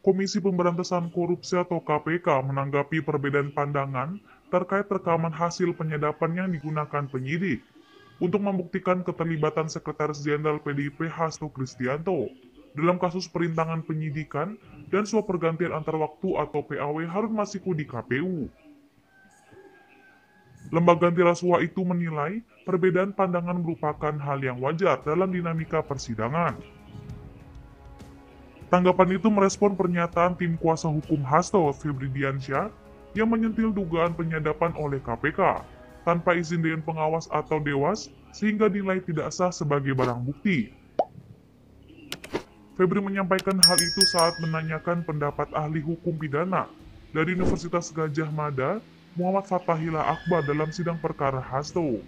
Komisi Pemberantasan Korupsi atau KPK menanggapi perbedaan pandangan terkait rekaman hasil penyadapan yang digunakan penyidik untuk membuktikan keterlibatan Sekretaris Jenderal PDIP Hasto Kristianto dalam kasus perintangan penyidikan dan suap pergantian antar waktu atau PAW Harun Masiku di KPU. Lembaga anti rasuah itu menilai perbedaan pandangan merupakan hal yang wajar dalam dinamika persidangan. Tanggapan itu merespon pernyataan tim kuasa hukum Hasto, Febri Diansyah, yang menyentil dugaan penyadapan oleh KPK tanpa izin Dewan Pengawas atau Dewas sehingga dinilai tidak sah sebagai barang bukti. Febri menyampaikan hal itu saat menanyakan pendapat ahli hukum pidana dari Universitas Gadjah Mada, Muhammad Fathahillah Akbar dalam sidang perkara Hasto.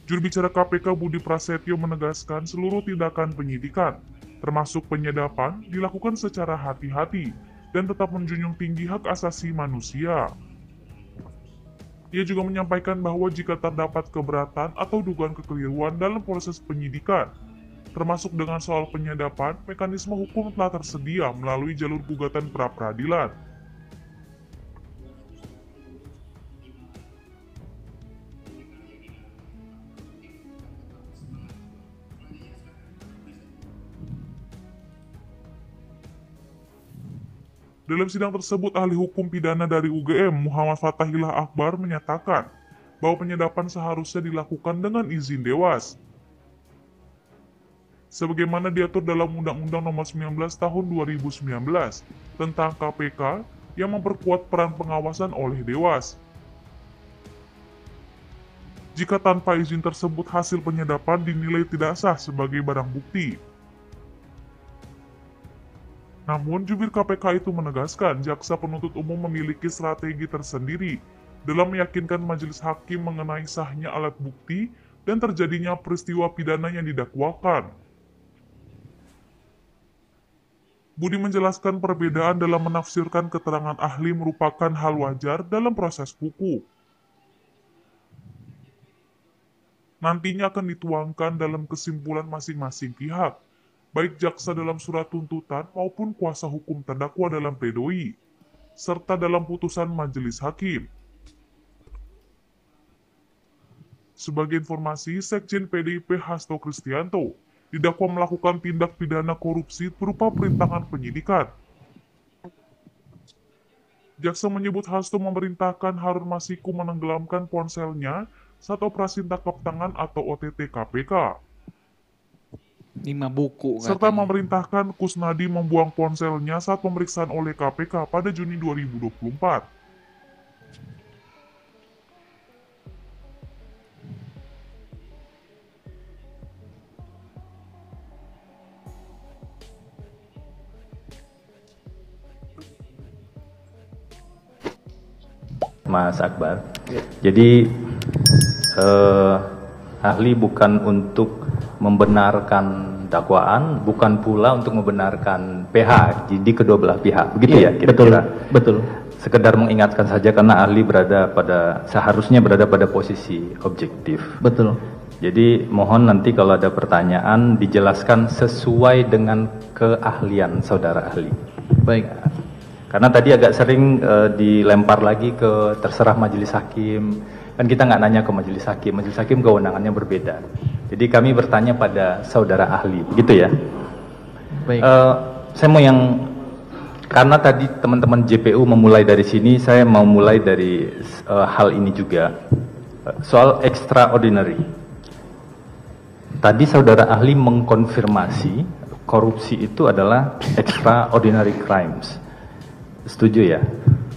Juru bicara KPK Budi Prasetyo menegaskan seluruh tindakan penyidikan, termasuk penyadapan, dilakukan secara hati-hati dan tetap menjunjung tinggi hak asasi manusia. Ia juga menyampaikan bahwa jika terdapat keberatan atau dugaan kekeliruan dalam proses penyidikan, termasuk dengan soal penyadapan, mekanisme hukum telah tersedia melalui jalur gugatan pra-peradilan. Dalam sidang tersebut, ahli hukum pidana dari UGM, Muhammad Fathahillah Akbar, menyatakan bahwa penyadapan seharusnya dilakukan dengan izin Dewas, sebagaimana diatur dalam Undang-Undang Nomor 19 Tahun 2019 tentang KPK yang memperkuat peran pengawasan oleh Dewas. Jika tanpa izin tersebut hasil penyadapan dinilai tidak sah sebagai barang bukti. Namun, jubir KPK itu menegaskan jaksa penuntut umum memiliki strategi tersendiri dalam meyakinkan majelis hakim mengenai sahnya alat bukti dan terjadinya peristiwa pidana yang didakwakan. Budi menjelaskan perbedaan dalam menafsirkan keterangan ahli merupakan hal wajar dalam proses hukum. Nantinya akan dituangkan dalam kesimpulan masing-masing pihak, baik jaksa dalam surat tuntutan maupun kuasa hukum terdakwa dalam pledoi, serta dalam putusan majelis hakim. Sebagai informasi, Sekjen PDIP Hasto Kristianto didakwa melakukan tindak pidana korupsi berupa perintangan penyidikan. Jaksa menyebut Hasto memerintahkan Harun Masiku menenggelamkan ponselnya saat operasi tangkap tangan atau OTT KPK. 5 buku Serta katanya. memerintahkan Kusnadi membuang ponselnya saat pemeriksaan oleh KPK pada Juni 2024. Mas Akbar, jadi ahli bukan untuk membenarkan dakwaan, bukan pula untuk membenarkan PH, jadi kedua belah pihak, begitu ya kira-kira? Betul. Sekedar mengingatkan saja karena ahli seharusnya berada pada posisi objektif. Betul. Jadi mohon nanti kalau ada pertanyaan dijelaskan sesuai dengan keahlian saudara ahli. Baik. Karena tadi agak sering dilempar lagi ke terserah majelis hakim. Kan kita nggak nanya ke majelis hakim kewenangannya berbeda. Jadi kami bertanya pada saudara ahli, begitu ya. Baik. Saya mau karena tadi teman-teman JPU memulai dari sini, saya mau mulai dari hal ini juga. Soal extraordinary. Tadi saudara ahli mengkonfirmasi korupsi itu adalah extraordinary crimes. Setuju ya?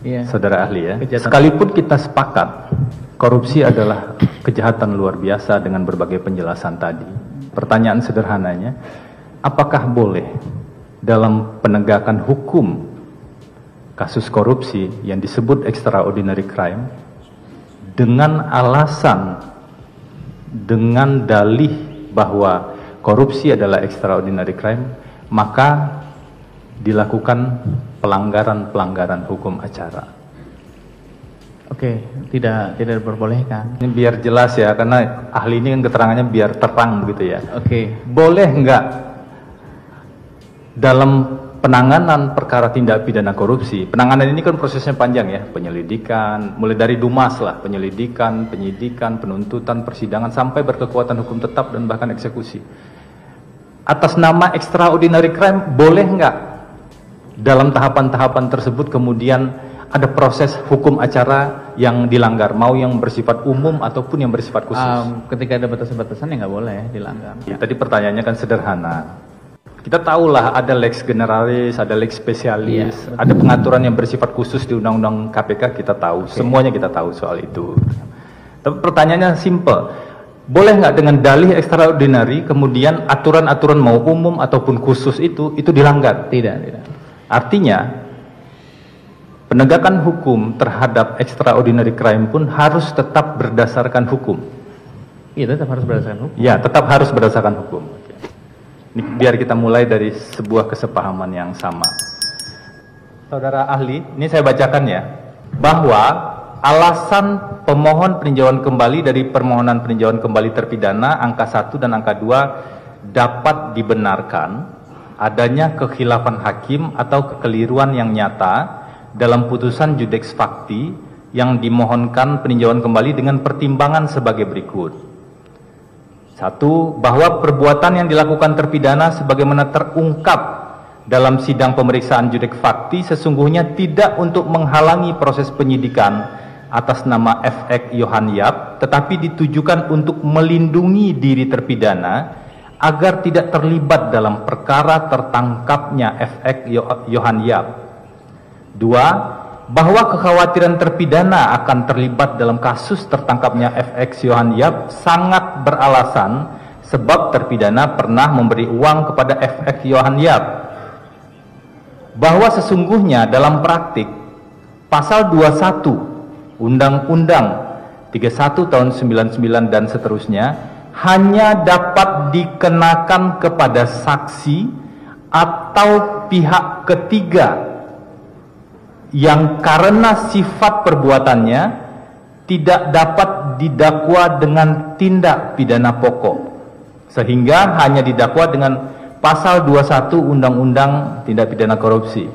Iya. Saudara ahli ya. Kejahatan. Sekalipun kita sepakat korupsi adalah kejahatan luar biasa dengan berbagai penjelasan tadi. Pertanyaan sederhananya, apakah boleh dalam penegakan hukum kasus korupsi yang disebut extraordinary crime dengan alasan, dengan dalih bahwa korupsi adalah extraordinary crime, maka dilakukan pelanggaran-pelanggaran hukum acara? Oke, tidak diperbolehkan. Ini biar jelas ya, karena ahli ini kan keterangannya biar terang begitu ya. Oke. Boleh nggak dalam penanganan perkara tindak pidana korupsi. Penanganan ini kan prosesnya panjang ya, penyelidikan, mulai dari Dumas lah, penyelidikan, penyidikan, penuntutan, persidangan, sampai berkekuatan hukum tetap dan bahkan eksekusi. Atas nama extraordinary crime, boleh nggak dalam tahapan-tahapan tersebut kemudian ada proses hukum acara yang dilanggar, mau yang bersifat umum ataupun yang bersifat khusus? Ketika ada batasan-batasan ya nggak boleh dilanggar. Ya, tadi pertanyaannya kan sederhana. Kita tahulah ada lex generalis, ada lex spesialis, ada pengaturan yang bersifat khusus di Undang-Undang KPK, kita tahu, semuanya kita tahu soal itu. Tapi pertanyaannya simple, boleh nggak dengan dalih extraordinary kemudian aturan-aturan mau umum ataupun khusus itu dilanggar? Tidak, tidak. Artinya penegakan hukum terhadap extraordinary crime pun harus tetap berdasarkan hukum. Iya, tetap harus berdasarkan hukum. Ya, tetap harus berdasarkan hukum. Ini biar kita mulai dari sebuah kesepahaman yang sama. Saudara ahli, ini saya bacakan ya, bahwa alasan pemohon peninjauan kembali dari permohonan peninjauan kembali terpidana angka 1 dan angka 2 dapat dibenarkan adanya kekhilafan hakim atau kekeliruan yang nyata dalam putusan judeks fakti yang dimohonkan peninjauan kembali dengan pertimbangan sebagai berikut. 1. Bahwa perbuatan yang dilakukan terpidana sebagaimana terungkap dalam sidang pemeriksaan judek fakti sesungguhnya tidak untuk menghalangi proses penyidikan atas nama FX Yohan Yap, tetapi ditujukan untuk melindungi diri terpidana agar tidak terlibat dalam perkara tertangkapnya FX Yohan Yap. 2. Bahwa kekhawatiran terpidana akan terlibat dalam kasus tertangkapnya FX Yohan Yap sangat beralasan sebab terpidana pernah memberi uang kepada FX Yohan Yap. Bahwa sesungguhnya dalam praktik pasal 21 Undang-Undang 31 tahun 99 dan seterusnya hanya dapat dikenakan kepada saksi atau pihak ketiga yang karena sifat perbuatannya tidak dapat didakwa dengan tindak pidana pokok, sehingga hanya didakwa dengan pasal 21 Undang-Undang Tindak Pidana Korupsi.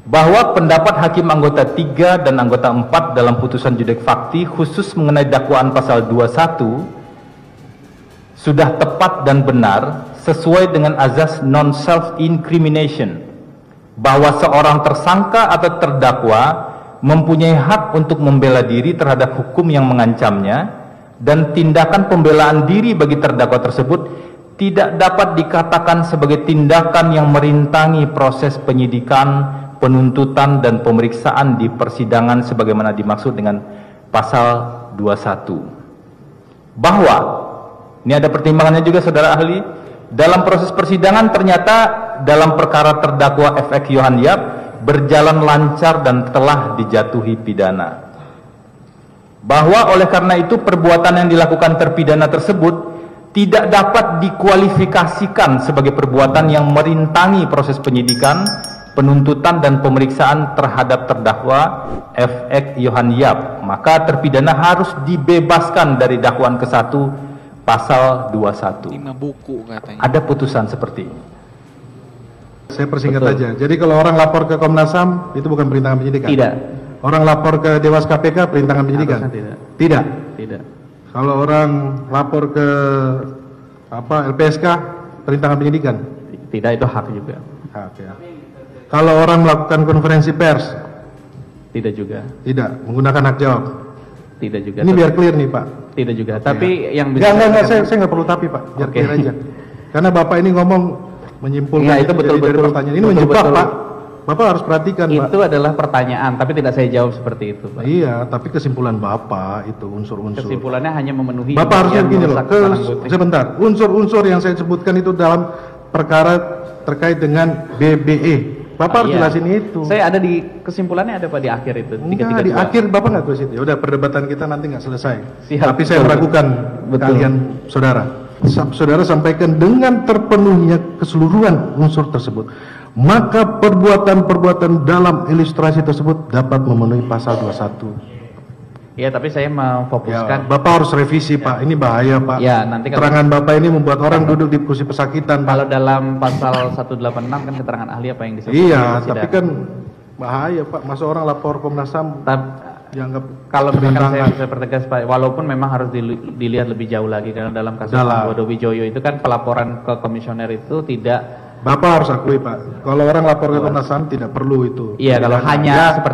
Bahwa pendapat hakim anggota 3 dan anggota 4 dalam putusan judek fakti khusus mengenai dakwaan pasal 21 sudah tepat dan benar sesuai dengan azas non self incrimination, bahwa seorang tersangka atau terdakwa mempunyai hak untuk membela diri terhadap hukum yang mengancamnya, dan tindakan pembelaan diri bagi terdakwa tersebut tidak dapat dikatakan sebagai tindakan yang merintangi proses penyidikan, penuntutan, dan pemeriksaan di persidangan sebagaimana dimaksud dengan pasal 21. Bahwa, ini ada pertimbangannya juga saudara ahli, dalam proses persidangan ternyata dalam perkara terdakwa FX Yohan Yap berjalan lancar dan telah dijatuhi pidana. Bahwa oleh karena itu perbuatan yang dilakukan terpidana tersebut tidak dapat dikualifikasikan sebagai perbuatan yang merintangi proses penyidikan, penuntutan, dan pemeriksaan terhadap terdakwa FX Yohan Yap, maka terpidana harus dibebaskan dari dakwaan ke-1 pasal 21. 5 buku katanya. Ada putusan seperti ini. Saya persingkat aja. Jadi kalau orang lapor ke Komnas HAM itu bukan perintangan penyidikan. Tidak. Orang lapor ke Dewas KPK perintangan penyidikan. Harusnya tidak. Tidak. Tidak. Kalau orang lapor ke LPSK perintangan penyidikan. Tidak, itu hak juga. Hak, ya. Kalau orang melakukan konferensi pers Tidak juga. tidak menggunakan hak jawab. Tidak juga. Ini biar clear nih Pak. Tidak juga. Tapi yang bisa Enggak, saya nggak perlu tapi Pak. Biar Oke. clear aja. Karena Bapak ini ngomong menyimpulkan Enggak, itu dari betul-betul. pertanyaan. Ini Betul-betul. menjebak Pak. Bapak harus perhatikan Pak. itu adalah pertanyaan, tapi tidak saya jawab seperti itu, Pak. Iya, tapi kesimpulan Bapak itu unsur-unsur. Kesimpulannya hanya memenuhi Bapak harusnya yang gini loh, merusak barang bukti. sebentar. Unsur-unsur yang saya sebutkan itu dalam perkara terkait dengan BBE. Bapak harus Iya. jelasin itu. Saya ada di kesimpulannya ada Pak di akhir itu. Enggak, di akhir Bapak nggak tulis itu. Ya udah, perdebatan kita nanti nggak selesai. Siap, Tapi saya betul. meragukan Betul. kalian saudara. Saudara sampaikan dengan terpenuhinya keseluruhan unsur tersebut, maka perbuatan-perbuatan dalam ilustrasi tersebut dapat memenuhi pasal 21. Iya, tapi saya Ya, memfokuskan. Bapak harus revisi Pak, ini bahaya Pak. Ya, nanti kalau- Keterangan Bapak ini membuat orang duduk di kursi pesakitan Pak. Kalau dalam pasal 186 kan keterangan ahli apa yang disebut? Iya, di tapi persidangan. kan bahaya Pak, masa orang lapor Komnas HAM dianggap Kalau misalkan saya perintangan. bisa pertegas Pak, walaupun memang harus dilihat lebih jauh lagi karena dalam kasus Dalam. Dodo Wijoyo itu kan pelaporan ke komisioner itu tidak. Bapak harus akui Pak, kalau orang lapor ke Komnas HAM tidak perlu itu. Iya, kalau Pidana. hanya Ya, seperti